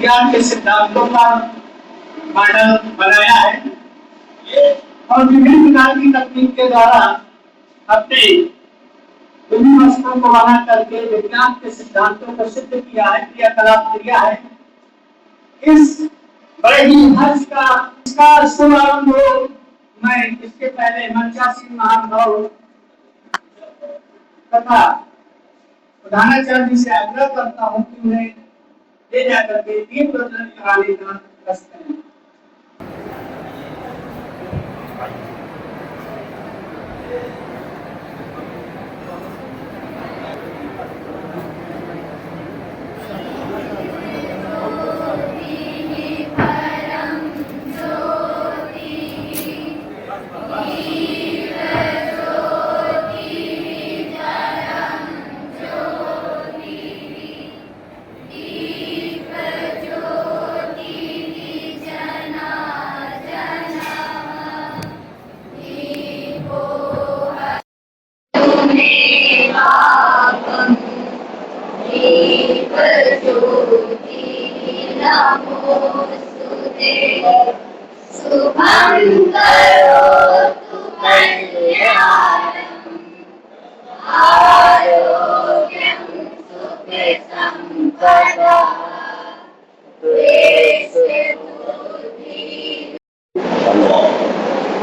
विज्ञान के सिद्धांतों का मॉडल बनाया है और विभिन्न प्रकार की तकनीक के द्वारा अपने विभिन्न वस्तुओं को बना करके विज्ञान के सिद्धांतों को सिद्ध किया है, क्रियाकलाप किया है। इस बड़े ही हर्ष का इसका शुभारंभ मैं इसके पहले मंचासीन महानुभाव तथा प्रधानाचार्य जी से आग्रह करता हूँ कि उन्हें ले जाकर के दीप प्रज्वलन कराने का कष्ट करें।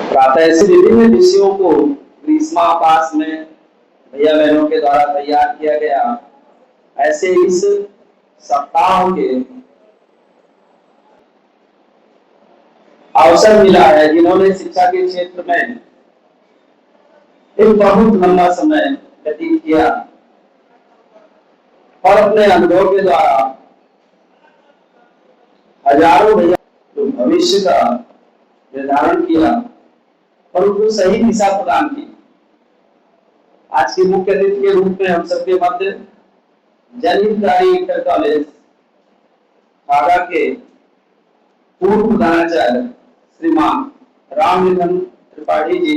प्रातः से विभिन्न विषयों को ग्रीष्मावकाश में भैया बहनों के द्वारा तैयार किया गया। ऐसे इस सप्ताह के अवसर मिला है जिन्होंने शिक्षा के क्षेत्र में एक बहुत लंबा समय व्यतीत किया और अपने अनुभव के द्वारा हजारों भैया जो भविष्य का निर्धारण किया और उनको सही दिशा प्रदान की। आज के मुख्य अतिथि के रूप में हम सबके मध्य जनहितकारी इंटर कॉलेज खागा के पूर्व प्रधानाचार्य श्रीमान रामनिधन त्रिपाठी जी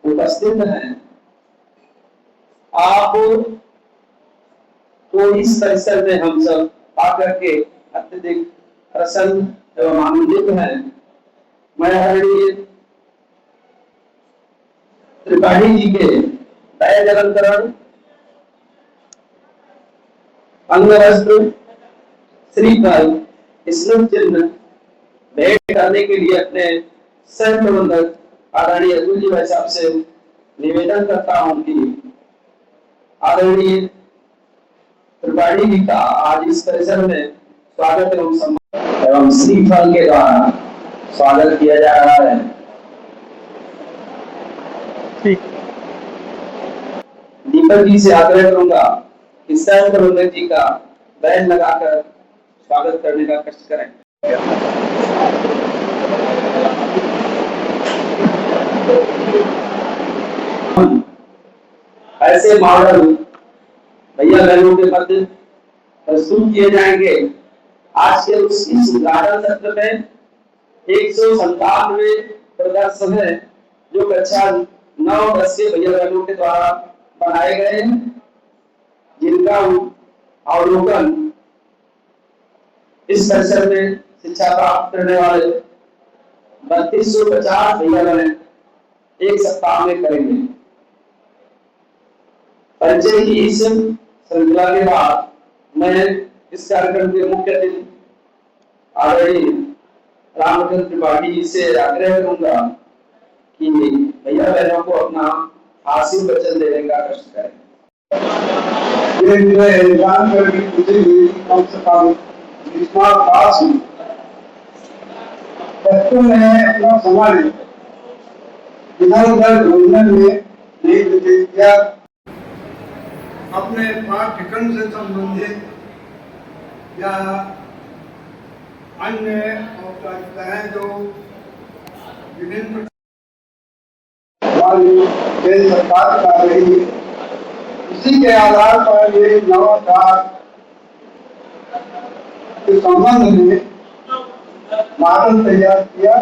उपस्थित हैं। आप तो इस परिसर में हम सब आकर के अत्यधिक प्रसन्न एवं आनंदित हैं। मैं आदरणीय त्रिपाठी जी के दया अलंकरण, अंगवस्त्र, श्रीफल, स्मृति चिन्ह भेंट करने के लिए अपने सह प्रबंधक आदरणीय अतुल जी भाई साहब से निवेदन करता हूं कि आदरणीय त्रिपाठी जी का आज इस परिसर में स्वागत एवं सम्मान एवं श्रीफल के द्वारा स्वागत किया जा रहा है। दीपक जी से आग्रह करूंगा कि सह प्रबंधक जी का बैन लगाकर स्वागत करने का कष्ट करें। ऐसे मॉडल भैया बहनों के मध्य प्रस्तुत किए जाएंगे। आज के इस उद्घाटन सत्र में 197 प्रदर्शन है जो कक्षा 9-10 के भैया बहनों के द्वारा बनाए गए हैं, जिनका अवलोकन इस परिसर में शिक्षा प्राप्त करने वाले 3250 भैया बहन एक सप्ताह में करेंगे। परिचय की इस श्रृंखला के बाद मैं इस कार्यक्रम के मुख्य अतिथि आदरणीय रामनिधन त्रिपाठी जी से आग्रह करूंगा कि भैया बहनों को अपना हासिल वचन देने का कष्ट करें। ये जानकारी मुझे कम से कम ग्रीष्मावकाश में बच्चों ने अपना समय इधर उधर घूमने में नहीं व्यतीत किया। अपने पाठ्यक्रम से संबंधित या अन्य औपचारिकताएं जो विभिन्न केंद्र सरकार कर रही है, उसी के आधार पर ये नवाचार के संबंध में मॉडल तैयार किया।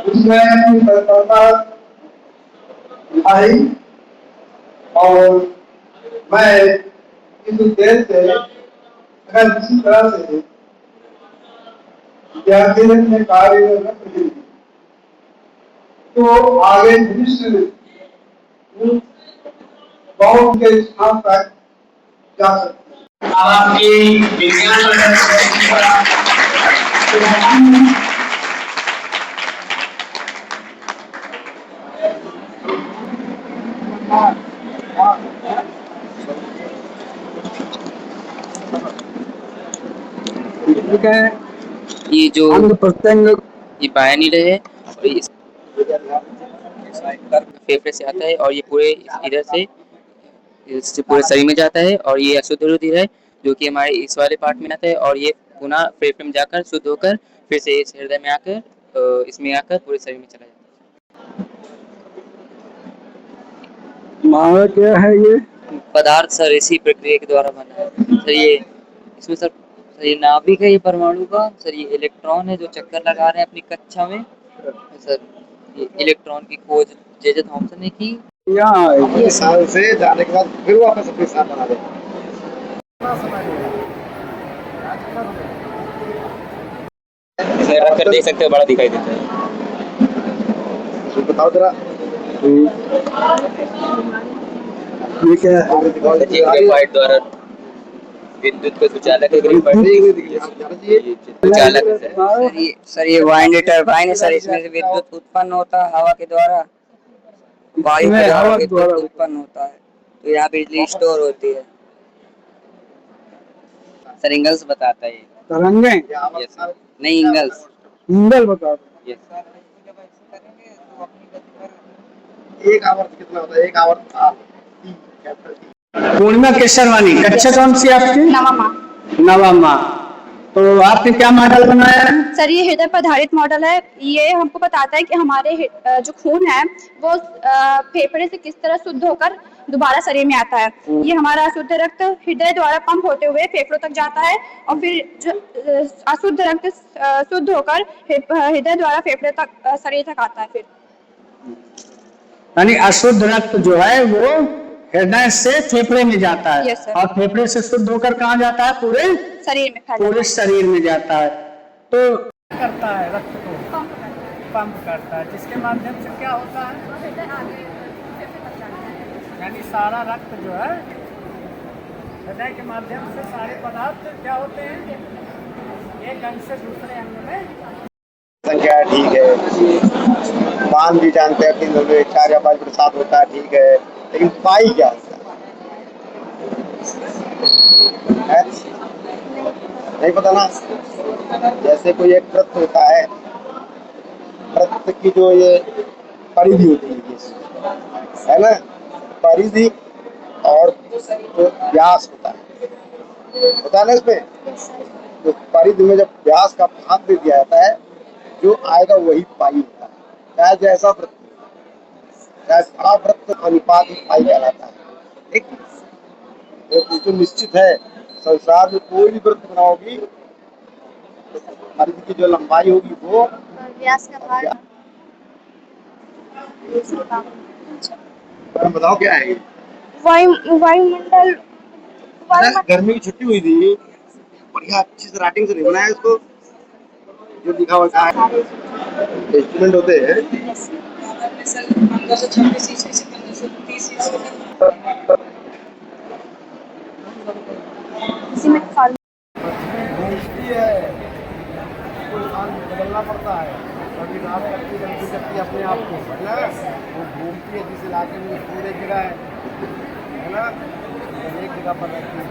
उसमें अपनी तत्परता आई और मैं इस उद्देश्य से अगर इसी तरह से विद्यार्थी ने अपने कार्य में रख दी तो आगे भविष्य में वो बहुत के स्थान तक जा सकते हैं। अब आपकी विज्ञान ये जो अंग प्रत्यंग ये बायनीड है और ये फेफड़े से आता है और ये पूरे इधर से इससे पूरे शरीर में जाता है और ये अशुद्ध रुधिर है जो कि हमारे इस वाले पार्ट में आता है और ये पुनः फेफड़े में जाकर शुद्ध होकर फिर से इस हृदय में आकर इसमें आकर पूरे शरीर में चला जाता माना क्या है ये है। पदार्थ सर इसी प्रक्रिया के द्वारा बना है सर। ये इसमें सर ये नाभिक है ये परमाणु का सर। ये इलेक्ट्रॉन है जो चक्कर लगा रहे हैं अपनी कक्षा में सर। ये इलेक्ट्रॉन की खोज जे थॉमसन ने की। यहाँ अपने साल से जाने के बाद फिर वापस अपने साथ बना दें। इसमें रख कर देख सकते हो बड़ा दिखाई देता है। तो बताओ जरा ये क्या है? ये ग्रेफाइट द्वारा विद्युत का सुचालक है। सुचालक है सर ये वाइंड टरबाइन है सर। इसमें से विद्युत उत्पन्न होता है हवा के द्वारा, वायु के द्वारा विद्युत उत्पन्न होता है, तो यहाँ बिजली स्टोर होती है। सर इंगल्स बताता है ये। तरंगे यस सर। नहीं इंगल्स। इंगल बता दो। Yes sir. एक आवर्त कितना होता है? एक आवर्त पूर्णिमा केसरवानी, कक्षा कौन सी आपकी? नवमा। तो आपने क्या मॉडल बनाया है? सर ये हृदय पर आधारित मॉडल है। ये हमको बताता है कि हमारे जो खून है वो फेफड़े से किस तरह शुद्ध होकर दोबारा शरीर में आता है। ये हमारा अशुद्ध रक्त हृदय द्वारा पंप होते हुए फेफड़ों तक जाता है और फिर जो अशुद्ध रक्त शुद्ध होकर हृदय द्वारा फेफड़े तक शरीर तक आता है। फिर यानी अशुद्ध रक्त जो है वो हृदय से फेफड़े में जाता है। Yes, sir. और फेफड़े से शुद्ध होकर कहाँ जाता है? पूरे शरीर में फैलता पूरे शरीर में जाता है। तो करता है रक्त को पंप करता है, जिसके माध्यम से क्या होता है, यानी सारा रक्त जो है हृदय के माध्यम से सारे पदार्थ क्या होते हैं, एक अंग से दूसरे अंग में। संख्या ठीक है, मान भी जानते हैं 4 या 5% होता है, ठीक है, लेकिन पाई क्या होता है? नहीं पता ना। जैसे कोई एक वृत्त होता है, वृत्त की जो ये परिधि होती है ना, परिधि और जो व्यास होता है ना, इसमें तो परिधि में जब व्यास का भाग दे दिया जाता है, जो आएगा वही पाई होता है। चाहे जैसा वृत्त, चाहे वृत्त अनुपात ही पाई कहलाता है। ठीक, तो निश्चित है संसार में कोई भी वृत्त बनाओगी तो परिधि की जो लंबाई होगी वो व्यास का भाग। बताओ क्या है? वायुमंडल। गर्मी की छुट्टी हुई थी, बढ़िया अच्छी से राइटिंग से नहीं बनाया इसको, जो लिखा हुआ है इंस्ट्रूमेंट होते हैं। घूमती है, कोई स्थान बदलना पड़ता है, कभी रात करती जल्दी करती अपने आप को, है ना, वो घूमती है जिस इलाके में पूरे जगह है ना, एक जगह पर रहती है।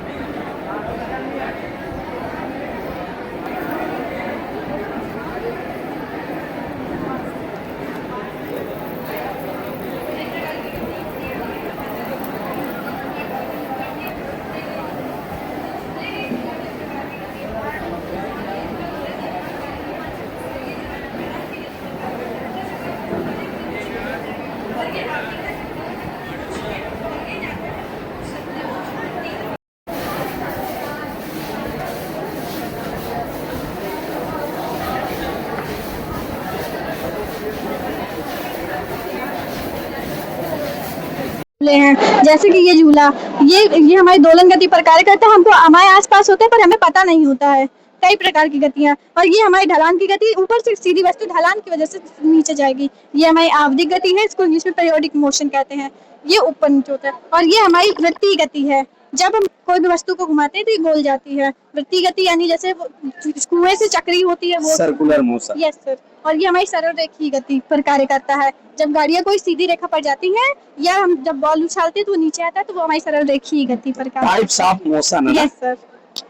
झूले हैं, जैसे कि ये झूला, ये हमारी दोलन गति पर कार्य करता है। हमको हमारे आसपास होते हैं पर हमें पता नहीं होता है, कई प्रकार की गतियां। और ये हमारी ढलान की गति, ऊपर से सीधी वस्तु ढलान की वजह से नीचे जाएगी। ये हमारी आवधिक गति है, इसको इंग्लिश में पीरियोडिक मोशन कहते हैं। ये ऊपर नीचे होता है। और ये हमारी वृत्तीय गति है, जब हम कोई भी वस्तु को घुमाते हैं तो ये गोल जाती है। वृत्तीय गति यानी जैसे कुएं से चक्री होती है वो सर्कुलर मोशन। Yes sir. और ये हमारी सरल रेखीय गति पर कार्य करता है। जब गाड़ियां कोई सीधी रेखा पर जाती हैं या हम जब बॉल उछालते हैं तो वो नीचे आता है, तो वो हमारी सरल रेखीय गति पर कार्य टाइप्स ऑफ मोशन है ना? Yes sir.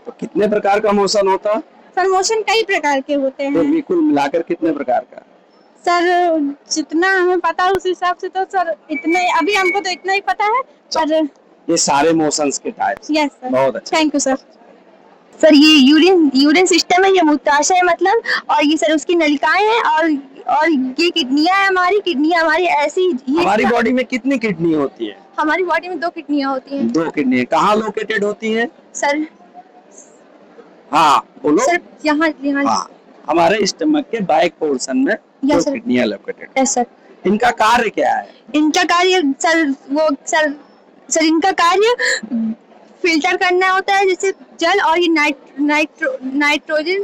तो कितने प्रकार का मोशन होता है? सर मोशन कई प्रकार के होते तो हैं बिल्कुल मिलाकर कितने प्रकार का? सर। जितना हमें पता है उस हिसाब से तो सर इतने, अभी हमको तो इतना ही पता है पर ये सारे मोशंस के टाइप्स। Yes sir. बहुत अच्छा। Thank you sir. सर ये यूरिन सिस्टम है, ये मूत्राशय है मतलब, और ये सर उसकी नलिकाएं हैं, और ये किडनियां है हमारी। किडनियां हमारी ऐसी, हमारी बॉडी में कितनी किडनी होती है? हमारी बॉडी में 2 किडनियां होती हैं 2 किडनी। कहाँ लोकेटेड होती है? सर। हाँ बोलो। सर यहाँ हाँ, हमारे स्टमक के बैक पोर्शन में 2 सर। किडनियां लोकेटेड। Yes sir. इनका कार्य क्या है? इनका कार्य सर इनका कार्य फिल्टर करना होता है, जैसे जल, और ये नाइट्रोजन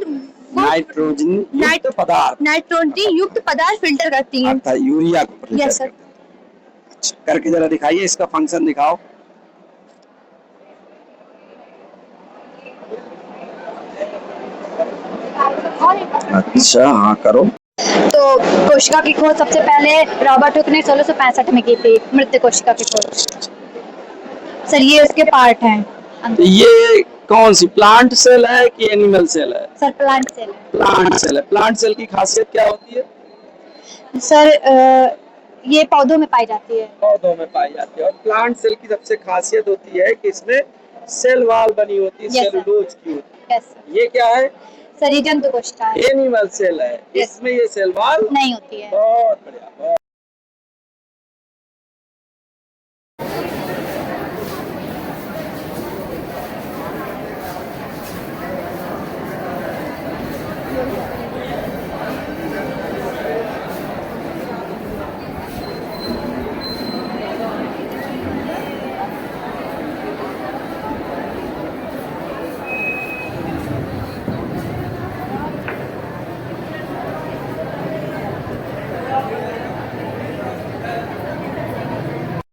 युक्त पदार्थ, नाइट्रोजन युक्त पदार्थ फिल्टर करती हैं। अर्थात यूरिया को फिल्टर यस सर। करते हैं। अच्छा, करके जरा दिखाइए, इसका फंक्शन दिखाओ। अच्छा हाँ करो। तो कोशिका की खोज सबसे पहले रॉबर्ट हुक ने 1665 में की थी, मृत कोशिका की खोज। सर ये उसके पार्ट हैं। तो ये कौन सी प्लांट सेल है कि एनिमल सेल है? Sir plant cell. Plant cell है। प्लांट सेल की खासियत क्या होती है? सर ये पौधों में पाई जाती है। पौधों में पाई जाती है। और प्लांट सेल की सबसे खासियत होती है कि इसमें सेल वॉल बनी होती है, Yes, sir. सेलुलोज की होती यस सर। है। ये क्या है? सर ये जंतु कोशिका है, एनिमल सेल है। Yes. इसमें ये सेल वॉल नहीं होती है। बहुत बढ़िया, बहुत